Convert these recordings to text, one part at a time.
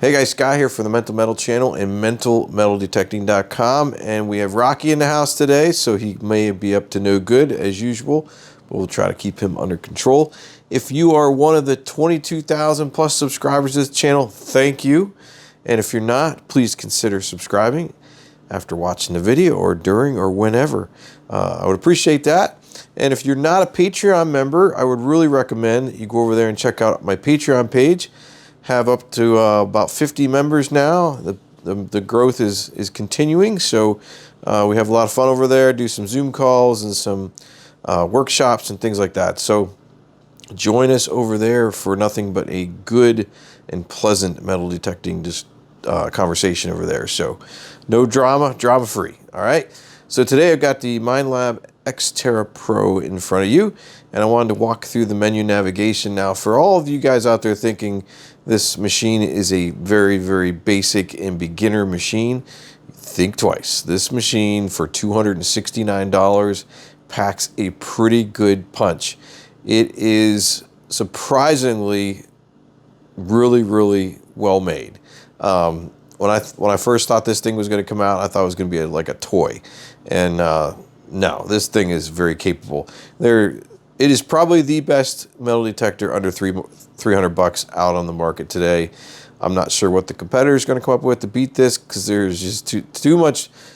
Hey guys, Scott here for the Mental Metal channel and mentalmetalDetecting.com, and we have Rocky in the house today, so he may be up to no good as usual, but we'll try to keep him under control. If you are one of the 22,000 plus subscribers to this channel, thank you. And if you're not, please consider subscribing after watching the video or during or whenever. I would appreciate that. And if you're not a Patreon member, I would really recommend you go over there and check out my Patreon page. Have up to about 50 members now. The growth is continuing, so we have a lot of fun over there. Do some Zoom calls and some workshops and things like that. So join us over there for nothing but a good and pleasant metal detecting conversation over there. So no drama, drama free. All right. So today I've got the Minelab X-Terra Pro in front of you, and I wanted to walk through the menu navigation. Now, for all of you guys out there thinking this machine is a very, very basic and beginner machine, think twice. This machine for $269 packs a pretty good punch. It is surprisingly really, really well made. When I first thought this thing was going to come out, I thought it was going to be like a toy, and no, this thing is very capable. It is probably the best metal detector under $300 out on the market today. I'm not sure what the competitor is going to come up with to beat this, because there's just too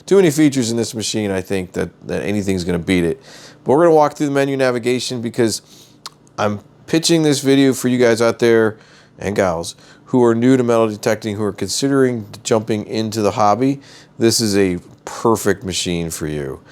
many features in this machine. I think that anything's going to beat it. But we're going to walk through the menu navigation because I'm pitching this video for you guys out there and gals who are new to metal detecting, who are considering jumping into the hobby. This is a perfect machine for you.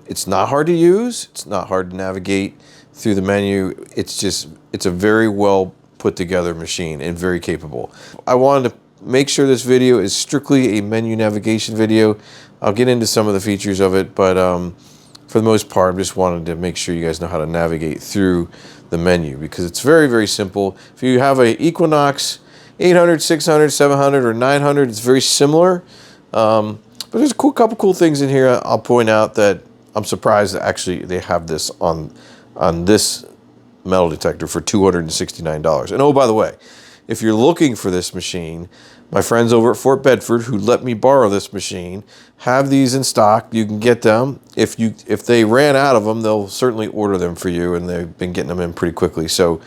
It's not hard to use. It's not hard to navigate through the menu. It's a very well put together machine and very capable. I wanted to make sure this video is strictly a menu navigation video. I'll get into some of the features of it, but for the most part, I just wanted to make sure you guys know how to navigate through the menu, because it's very, very simple. If you have a Equinox 800, 600, 700, or 900, it's very similar. But there's a couple cool things in here I'll point out that I'm surprised that actually they have this on this metal detector for $269. And oh, by the way, if you're looking for this machine, my friends over at Fort Bedford, who let me borrow this machine, have these in stock. You can get them. If they ran out of them, they'll certainly order them for you, and they've been getting them in pretty quickly. So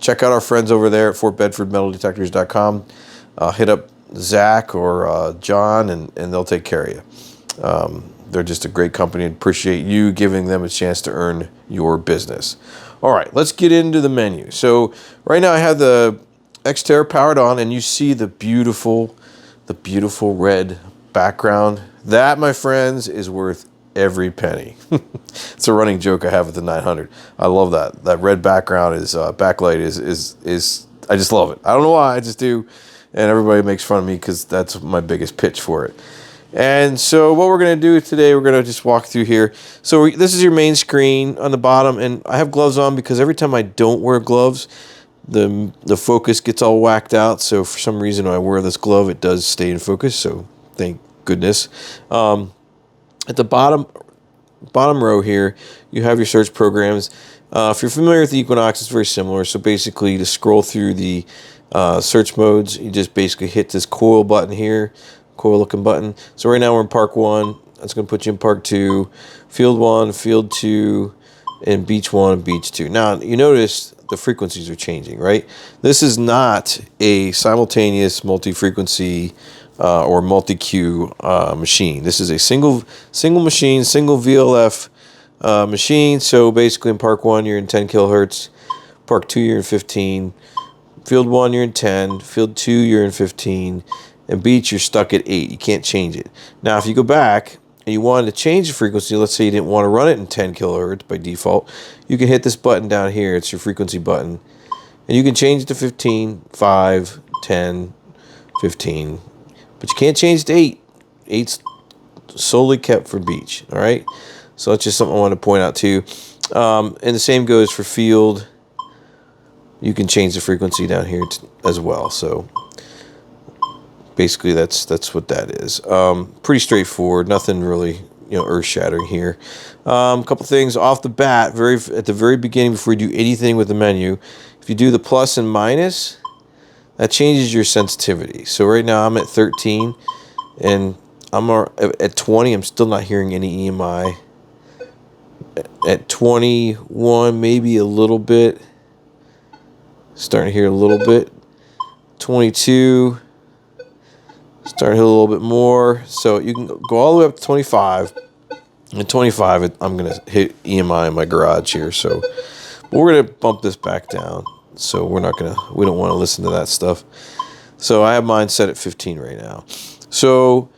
check out our friends over there at FortBedfordMetalDetectors.com. Hit up Zach or John, and they'll take care of you. They're just a great company, and appreciate you giving them a chance to earn your business. All right, let's get into the menu. So right now I have the X-Terra powered on, and you see the beautiful red background. That, my friends, is worth every penny. It's a running joke I have with the 900. I love that. That red background backlight is I just love it. I don't know why, I just do. And everybody makes fun of me because that's my biggest pitch for it. And so what we're going to do today, we're going to just walk through here. So this is your main screen on the bottom, and I have gloves on because every time I don't wear gloves, the focus gets all whacked out. So for some reason when I wear this glove, it does stay in focus, so thank goodness. At the bottom row here, you have your search programs. If you're familiar with the Equinox, it's very similar. So basically, to scroll through the search modes, you just basically hit this coil button here, coil looking button. So right now we're in Park 1. That's going to put you in Park 2, Field 1, Field 2, and Beach 1 and Beach 2. Now, you notice the frequencies are changing, right? This is not a simultaneous multi-frequency or multi-Q machine. This is a single machine, single VLF machine. So basically in Park 1, you're in 10 kilohertz. Park 2, you're in 15. Field 1, you're in 10. Field 2, you're in 15. And Beach, you're stuck at 8. You can't change it. Now, if you go back and you wanted to change the frequency, let's say you didn't want to run it in 10 kilohertz by default, you can hit this button down here. It's your frequency button. And you can change it to 15, 5, 10, 15. But you can't change it to 8. 8's solely kept for Beach. All right? So that's just something I want to point out too. And the same goes for Field. You can change the frequency down here as well. So basically that's what that is. Pretty straightforward, nothing really earth-shattering here. A couple things off the bat, at the very beginning, before you do anything with the menu, if you do the plus and minus, that changes your sensitivity. So right now I'm at 13, and I'm at 20. I'm still not hearing any EMI. At 21, maybe a little bit. Starting to hear a little bit. 22. Starting to hear a little bit more. So you can go all the way up to 25. At 25, I'm going to hit EMI in my garage here. So but we're going to bump this back down. So we don't want to listen to that stuff. So I have mine set at 15 right now. So,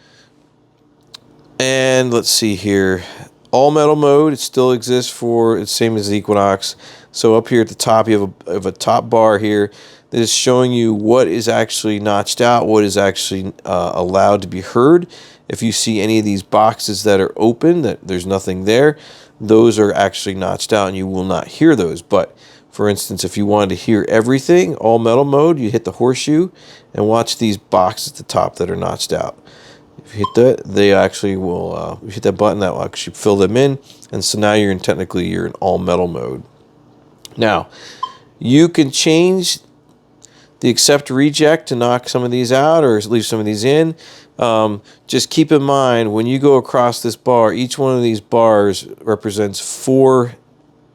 and let's see here. All metal mode, it still exists for, it's same as the Equinox. So up here at the top, you have a top bar here that is showing you what is actually notched out, what is actually allowed to be heard. If you see any of these boxes that are open, that there's nothing there, those are actually notched out and you will not hear those. But for instance, if you wanted to hear everything, all metal mode, you hit the horseshoe and watch these boxes at the top that are notched out. If you hit that, they actually will, you hit that button, that will actually fill them in. And so now you're in all metal mode. Now, you can change the accept reject to knock some of these out or leave some of these in. Just keep in mind, when you go across this bar, each one of these bars represents 4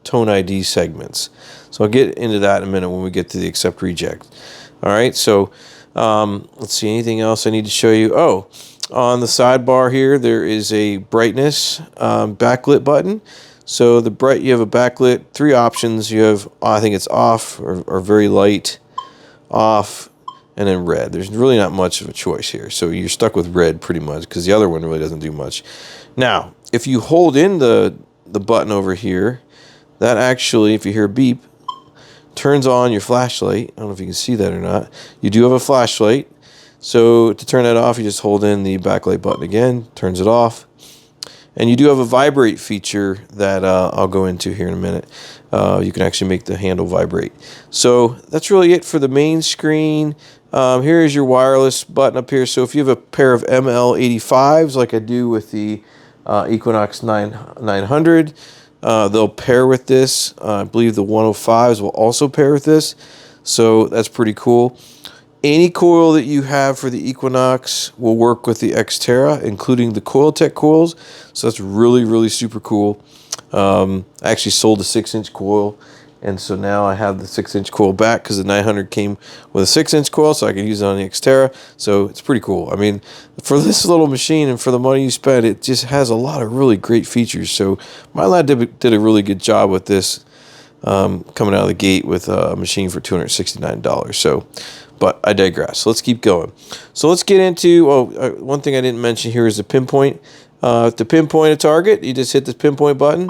tone ID segments. So I'll get into that in a minute when we get to the accept reject. All right, so let's see, anything else I need to show you? Oh, on the sidebar here, there is a brightness backlit button. So you have a backlit, 3 options. You have, I think it's off or very light, off, and then red. There's really not much of a choice here. So you're stuck with red pretty much because the other one really doesn't do much. Now, if you hold in the button over here, that actually, if you hear a beep, turns on your flashlight. I don't know if you can see that or not. You do have a flashlight. So to turn that off, you just hold in the backlight button again, turns it off. And you do have a vibrate feature that I'll go into here in a minute. You can actually make the handle vibrate. So that's really it for the main screen. Here is your wireless button up here. So if you have a pair of ML85s like I do with the Equinox 900, they'll pair with this. I believe the 105s will also pair with this. So that's pretty cool. Any coil that you have for the Equinox will work with the X-Terra, including the Coiltech coils. So that's really, really super cool. I actually sold a 6-inch coil, and so now I have the 6-inch coil back because the 900 came with a 6-inch coil, so I can use it on the X-Terra. So it's pretty cool. I mean, for this little machine and for the money you spend, it just has a lot of really great features. So Minelab did a really good job with this coming out of the gate with a machine for $269. So. But I digress. So let's keep going. So let's get into, one thing I didn't mention here is the pinpoint. To pinpoint a target, you just hit this pinpoint button,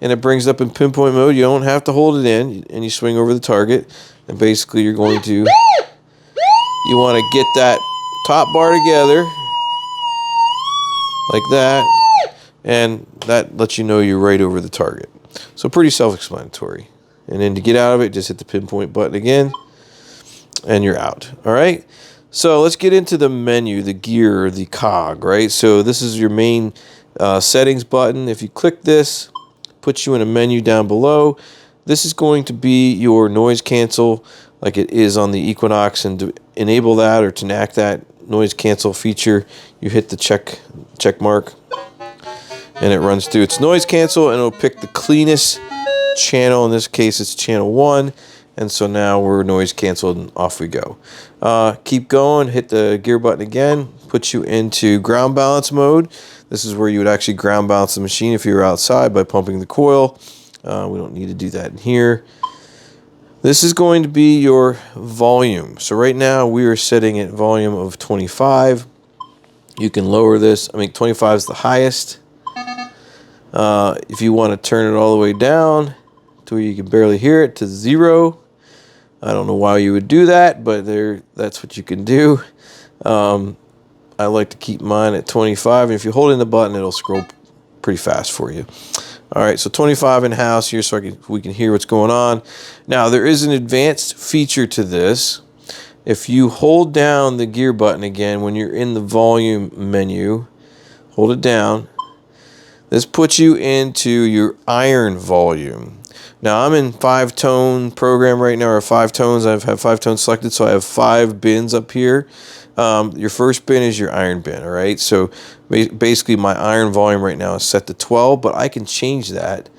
and it brings up in pinpoint mode. You don't have to hold it in, and you swing over the target. And basically, you want to get that top bar together, like that, and that lets you know you're right over the target. So pretty self-explanatory. And then to get out of it, just hit the pinpoint button again. And you're out. All right. So let's get into the menu, the gear, the cog, right? So this is your main settings button. If you click this, puts you in a menu down below. This is going to be your noise cancel like it is on the Equinox. And to enable that or to enact that noise cancel feature, you hit the check mark and it runs through its noise cancel and it'll pick the cleanest channel. In this case, it's channel 1. And so now we're noise canceled and off we go. Keep going, hit the gear button again, puts you into ground balance mode. This is where you would actually ground balance the machine if you were outside by pumping the coil. We don't need to do that in here. This is going to be your volume. So right now we are setting at volume of 25. You can lower this. 25 is the highest. If you want to turn it all the way down to where you can barely hear it, to 0. I don't know why you would do that, but that's what you can do. I like to keep mine at 25, and if you hold in the button, it'll scroll pretty fast for you. All right, so 25 in-house here so we can hear what's going on. Now, there is an advanced feature to this. If you hold down the gear button again when you're in the volume menu, hold it down. This puts you into your iron volume. Now I'm in 5-tone program right now, or 5 tones. I've had 5 tones selected, so I have 5 bins up here. Your first bin is your iron bin, all right? So basically my iron volume right now is set to 12, but I can change that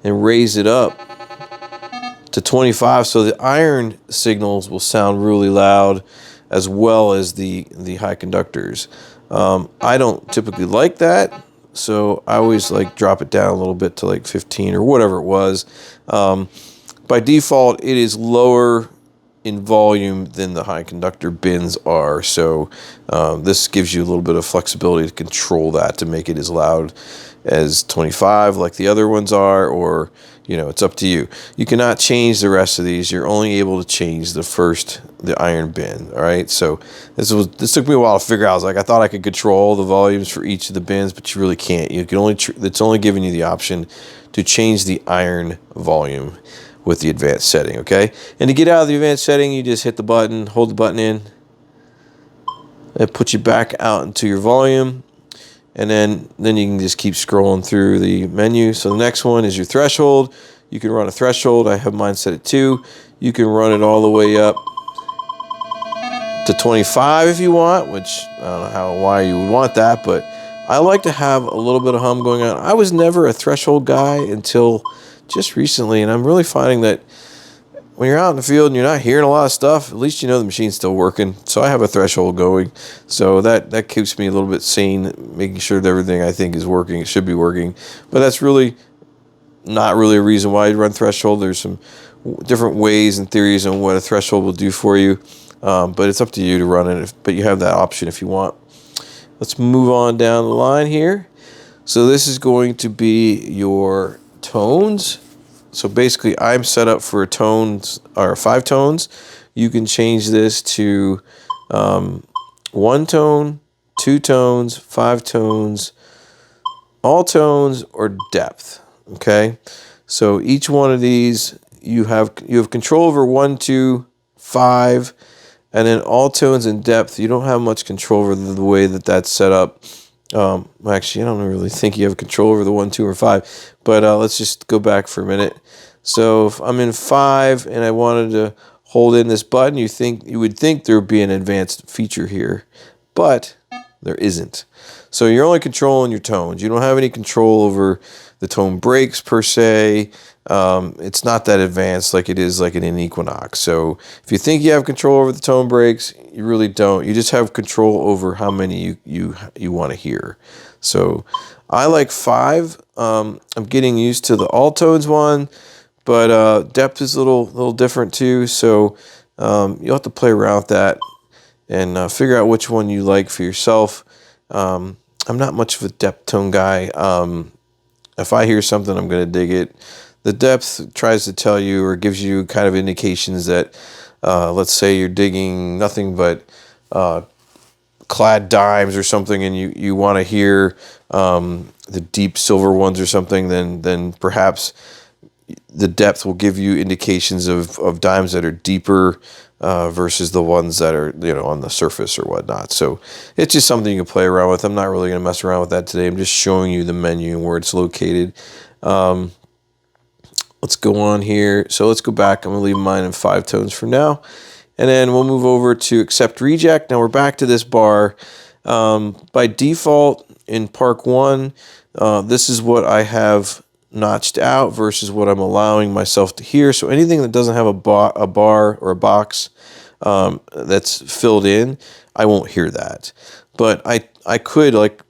and raise it up to 25, so the iron signals will sound really loud as well as the high conductors. I don't typically like that, so I always like drop it down a little bit to like 15 or whatever it was. By default, it is lower in volume than the high conductor bins are, so this gives you a little bit of flexibility to control that to make it as loud as 25 like the other ones are, or it's up to you. You cannot change the rest of these. You're only able to change the iron bin. All right. So this took me a while to figure out. I thought I could control the volumes for each of the bins, but you really can't. You can it's only giving you the option to change the iron volume with the advanced setting. Okay. And to get out of the advanced setting, you just hit the button, hold the button in, it puts you back out into your volume. And then you can just keep scrolling through the menu. So the next one is your threshold. You can run a threshold. I have mine set at 2. You can run it all the way up to 25 if you want, which I don't know why you would want that, but I like to have a little bit of hum going on. I was never a threshold guy until just recently, and I'm really finding that when you're out in the field and you're not hearing a lot of stuff, at least you know the machine's still working. So I have a threshold going. So that keeps me a little bit sane, making sure that everything I think is working, it should be working. But that's really not really a reason why you run threshold. There's some different ways and theories on what a threshold will do for you. But it's up to you to run it. But you have that option if you want. Let's move on down the line here. So this is going to be your tones. So basically, I'm set up for tones, or 5 tones. You can change this to 1 tone, 2 tones, 5 tones, all tones, or depth. Okay, so each one of these you have control over 1, 2, 5, and then all tones and depth. You don't have much control over the way that that's set up. Actually, I don't really think you have control over the 1, 2, or 5. But let's just go back for a minute. So if I'm in 5 and I wanted to hold in this button, you would think there would be an advanced feature here, but there isn't. So you're only controlling your tones. You don't have any control over the tone breaks per se. It's not that advanced like it is like in an Equinox. So if you think you have control over the tone breaks, you really don't. You just have control over how many you want to hear. So I like 5. I'm getting used to the all tones one. But depth is a little different too, so you'll have to play around with that and figure out which one you like for yourself. I'm not much of a depth tone guy. If I hear something, I'm going to dig it. The depth tries to tell you or gives you kind of indications that, let's say you're digging nothing but clad dimes or something, and you want to hear the deep silver ones or something, then perhaps the depth will give you indications of dimes that are deeper versus the ones that are on the surface or whatnot. So it's just something you can play around with. I'm not really going to mess around with that today. I'm just showing you the menu and where it's located. Let's go on here. So let's go back. I'm going to leave mine in 5 tones for now. And then we'll move over to accept reject. Now we're back to this bar. By default in Park 1, this is what I have notched out versus what I'm allowing myself to hear. So anything that doesn't have a bar or a box that's filled in, I won't hear that. But I could, like,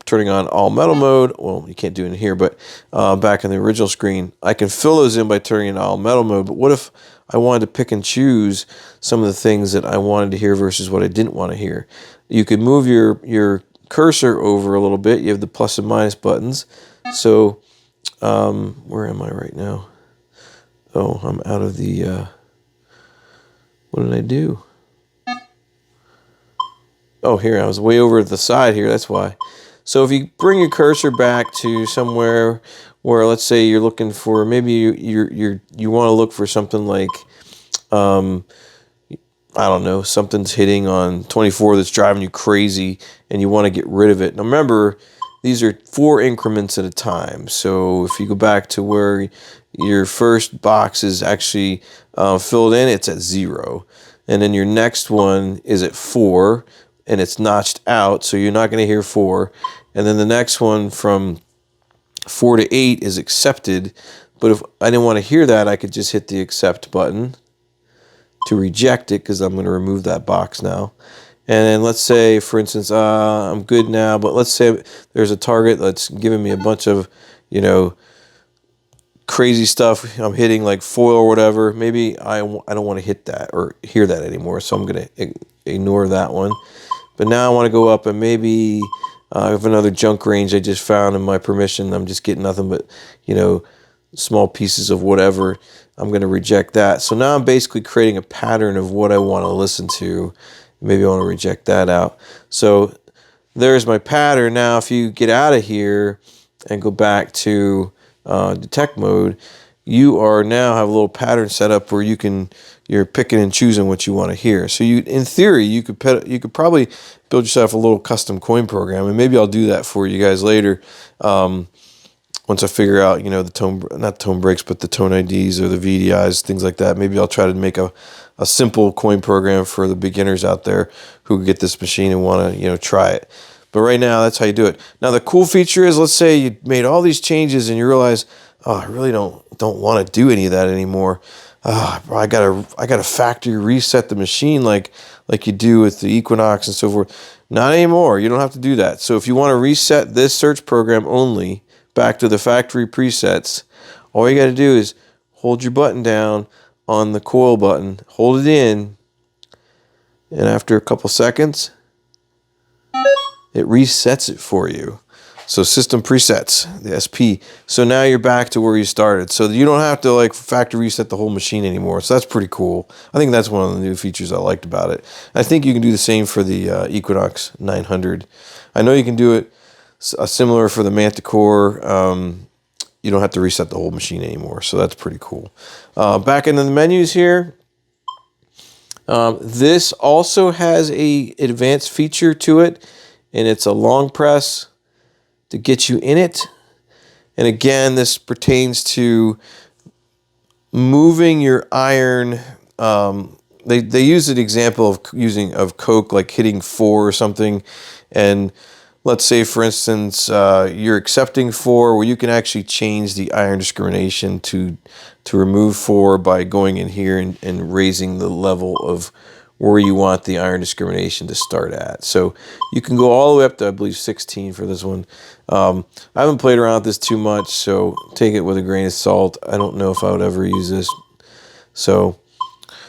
turning on all metal mode. Well, you can't do it in here, but back in the original screen, I can fill those in by turning in all metal mode. But what if I wanted to pick and choose some of the things that I wanted to hear versus what I didn't want to hear? You could move your cursor over a little bit. You have the plus and minus buttons. So where am I right now? Oh, I'm out of the, what did I do? Oh, here, I was way over at the side here, that's why. So if you bring your cursor back to somewhere where, let's say you're looking for, maybe you want to look for something like, I don't know, something's hitting on 24 that's driving you crazy and you want to get rid of it. Now remember, these are 4 increments at a time. So if you go back to where your first box is actually filled in, it's at 0. And then your next one is at 4, and it's notched out, so you're not going to hear 4. And then the next one from 4 to 8 is accepted. But if I didn't want to hear that, I could just hit the accept button to reject it, because I'm going to remove that box now. And then let's say, for instance, I'm good now, but let's say there's a target that's giving me a bunch of, you know, crazy stuff. I'm hitting like foil or whatever. Maybe I don't want to hit that or hear that anymore, so I'm going to ignore that one. But now I want to go up and maybe I have another junk range I just found in my permission. I'm just getting nothing but, you know, small pieces of whatever. I'm going to reject that. So now I'm basically creating a pattern of what I want to listen to. Maybe I want to reject that out. So there's my pattern. Now if you get out of here and go back to detect mode, you are now have a little pattern set up where you're picking and choosing what you want to hear. So in theory, you could probably build yourself a little custom coin program, and maybe I'll do that for you guys later. Once I figure out, you know, not tone breaks, but the tone IDs or the VDIs, things like that. Maybe I'll try to make a simple coin program for the beginners out there who get this machine and want to, you know, try it. But right now, that's how you do it. Now, the cool feature is, let's say you made all these changes and you realize, oh, I really don't want to do any of that anymore. I gotta factory reset the machine like you do with the Equinox and so forth. Not anymore. You don't have to do that. So if you want to reset this search program only back to the factory presets, all you got to do is hold your button down on the coil button, hold it in, and after a couple seconds, it resets it for you. So system presets, the SP. So now you're back to where you started. So you don't have to like factory reset the whole machine anymore. So that's pretty cool. I think that's one of the new features I liked about it. I think you can do the same for the Equinox 900. I know you can do it similar for the Manticore. You don't have to reset the whole machine anymore. So that's pretty cool. Back into the menus here. This also has a advanced feature to it, and it's a long press to get you in it. And again, this pertains to moving your iron. They use an example of Coke, like hitting 4 or something. And let's say, for instance, you're accepting 4, where you can actually change the iron discrimination to remove 4 by going in here and raising the level of where you want the iron discrimination to start at. So you can go all the way up to, I believe, 16 for this one. I haven't played around with this too much, so take it with a grain of salt. I don't know if I would ever use this. So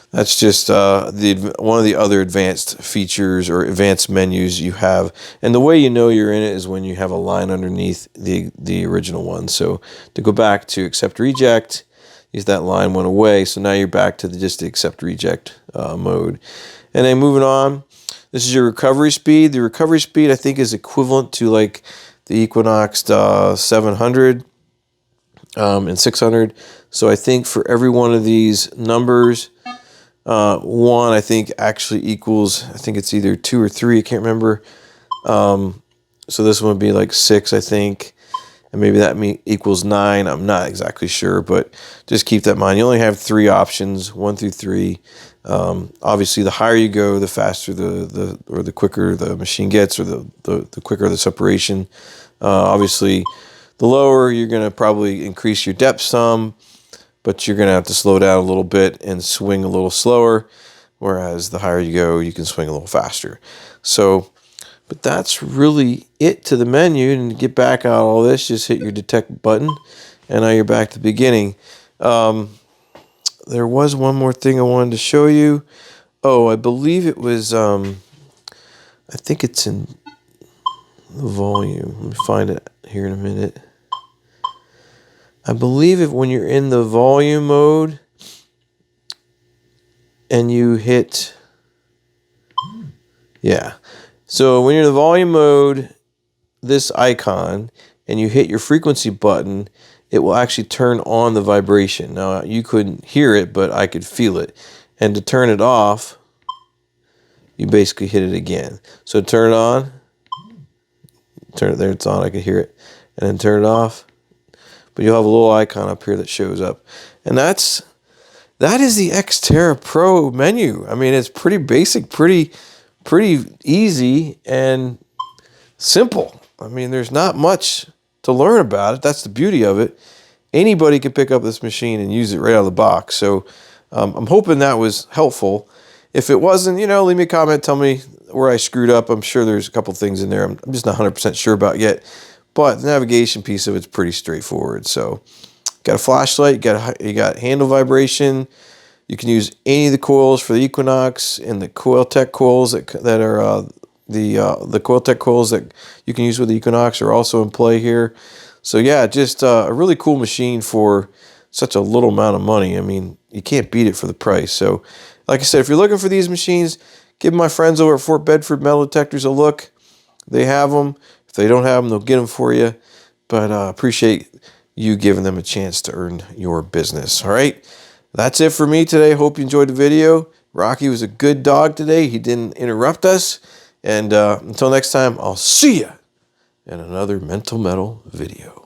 that's just one of the other advanced features or advanced menus you have. And the way you know you're in it is when you have a line underneath the original one. So to go back to accept reject, that line went away, so now you're back to just the accept reject mode. And then moving on, this is your recovery speed. The recovery speed, I think, is equivalent to like the Equinox 700 and 600. So I think for every one of these numbers, 1 I think actually equals, I think it's either 2 or 3, I can't remember. So this one would be like 6, I think. And maybe that equals 9. I'm not exactly sure, but just keep that in mind. You only have 3 options, 1 through 3. Obviously, the higher you go, the faster the quicker the machine gets, or the quicker the separation. Obviously, the lower, you're going to probably increase your depth some, but you're going to have to slow down a little bit and swing a little slower. Whereas the higher you go, you can swing a little faster. So, but that's really it to the menu. And to get back out all this, just hit your detect button, and now you're back to the beginning. There was one more thing I wanted to show you. Oh, I believe it was, I think it's in the volume. Let me find it here in a minute. I believe when you're in the volume mode and you hit, yeah. So when you're in the volume mode, this icon, and you hit your frequency button, it will actually turn on the vibration. Now, you couldn't hear it, but I could feel it. And to turn it off, you basically hit it again. So turn it on, turn it there, it's on, I could hear it. And then turn it off. but you'll have a little icon up here that shows up. And that is the X-Terra Pro menu. I mean, it's pretty basic, pretty easy and simple. I mean, there's not much to learn about it. That's the beauty of it. Anybody can pick up this machine and use it right out of the box. So I'm hoping that was helpful. If it wasn't, you know, leave me a comment, tell me where I screwed up. I'm sure there's a couple things in there I'm just not 100% sure about yet. But the navigation piece of it's pretty straightforward. So got a flashlight, you got handle vibration. You can use any of the coils for the Equinox and the Coiltech coils that are the Coiltech coils that you can use with the Equinox are also in play here. So yeah, just a really cool machine for such a little amount of money. I mean, you can't beat it for the price. So like I said, if you're looking for these machines, give my friends over at Fort Bedford Metal Detectors a look. They have them. If they don't have them, they'll get them for you. But appreciate you giving them a chance to earn your business. All right, that's it for me today. Hope you enjoyed the video. Rocky was a good dog today. He didn't interrupt us. And until next time, I'll see you in another Mental Metal video.